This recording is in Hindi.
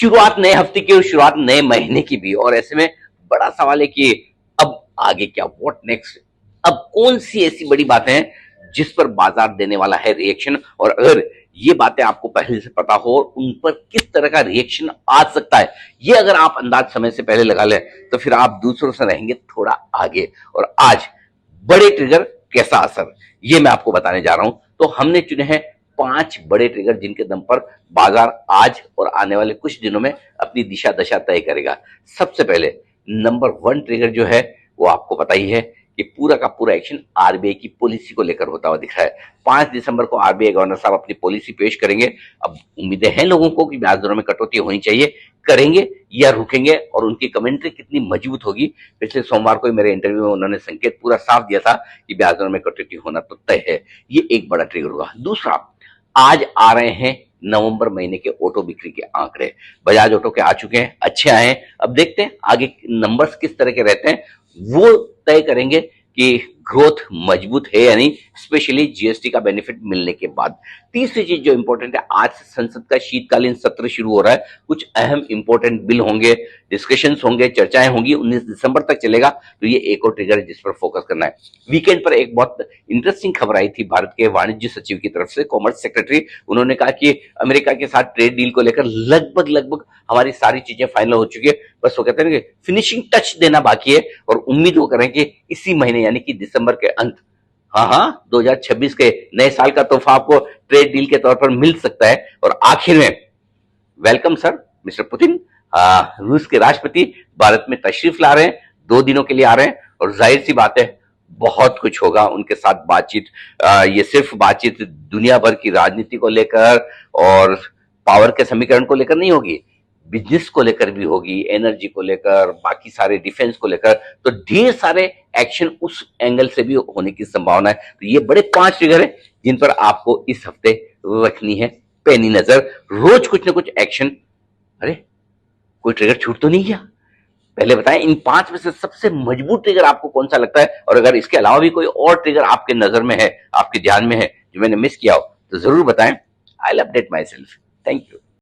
शुरुआत नए हफ्ते की और शुरुआत नए महीने की भी। और ऐसे में बड़ा सवाल है कि अब आगे क्या, व्हाट नेक्स्ट। अब कौन सी ऐसी बड़ी बातें हैं जिस पर बाजार देने वाला है रिएक्शन, और अगर ये बातें आपको पहले से पता हो और उन पर किस तरह का रिएक्शन आ सकता है, ये अगर आप अंदाज समय से पहले लगा लें तो फिर आप दूसरों से रहेंगे थोड़ा आगे। और आज बड़े ट्रिगर कैसा असर, ये मैं आपको बताने जा रहा हूं। तो हमने चुने हैं 5 बड़े ट्रिगर जिनके दम पर बाजार आज और आने वाले कुछ दिनों में अपनी दिशा दशा तय करेगा। सबसे पहले नंबर 1 ट्रिगर जो है वो आपको पता ही है कि पूरा का पूरा एक्शन आरबीआई की पॉलिसी को लेकर होता हुआ दिख रहा है। 5 दिसंबर को आरबीआई गवर्नर साहब अपनी पॉलिसी पेश करेंगे। अब उम्मीदें हैं लोगों को कि ब्याज दरों में कटौती होनी चाहिए, करेंगे या रुकेंगे, और उनकी कमेंट्री कितनी मजबूत होगी। पिछले सोमवार को मेरे इंटरव्यू में उन्होंने संकेत पूरा साफ दिया था कि ब्याज दरों में कटौती होना तो तय है। ये एक बड़ा ट्रिगर होगा। दूसरा, आज आ रहे हैं नवंबर महीने के ऑटो बिक्री के आंकड़े। बजाज ऑटो के आ चुके हैं, अच्छे आए हैं। अब देखते हैं आगे नंबर्स किस तरह के रहते हैं, वो तय करेंगे कि ग्रोथ मजबूत है या नहीं, स्पेशली जीएसटी का बेनिफिट मिलने के बाद। तीसरी चीज जो इंपॉर्टेंट है, आज से संसद का शीतकालीन सत्र शुरू हो रहा है। कुछ अहम इंपॉर्टेंट बिल होंगे, डिस्कशंस होंगे, चर्चाएं होंगी। 19 दिसंबर तक चलेगा। तो ये एक और ट्रिगर है जिस पर फोकस करना है। वीकेंड पर एक बहुत इंटरेस्टिंग खबर आई थी भारत के वाणिज्य सचिव की तरफ से, कॉमर्स सेक्रेटरी। उन्होंने कहा कि अमेरिका के साथ ट्रेड डील को लेकर लगभग हमारी सारी चीजें फाइनल हो चुकी है, बस वो कहते हैं कि फिनिशिंग टच देना बाकी है। और उम्मीद वो करें कि इसी महीने यानी कि दिसंबर के अंत, हाँ 2026 के नए साल का तोहफा आपको ट्रेड डील के तौर पर मिल सकता है। और आखिर में वेलकम सर, मिस्टर पुतिन, रूस के राष्ट्रपति भारत में तशरीफ ला रहे हैं, 2 दिनों के लिए आ रहे हैं। और जाहिर सी बात है बहुत कुछ होगा उनके साथ बातचीत। ये सिर्फ बातचीत दुनिया भर की राजनीति को लेकर और पावर के समीकरण को लेकर नहीं होगी, बिजनेस को लेकर भी होगी, एनर्जी को लेकर, बाकी सारे डिफेंस को लेकर। तो ढेर सारे एक्शन उस एंगल से भी होने की संभावना है। तो ये बड़े 5 ट्रिगर है जिन पर आपको इस हफ्ते रखनी है पैनी नजर। रोज कुछ ना कुछ एक्शन। अरे कोई ट्रिगर छूट तो नहीं गया? पहले बताएं इन 5 में से सबसे मजबूत ट्रिगर आपको कौन सा लगता है, और अगर इसके अलावा भी कोई और ट्रिगर आपके नजर में है, आपके ध्यान में है, जो मैंने मिस किया हो, तो जरूर बताएं। I will update my self. Thank you.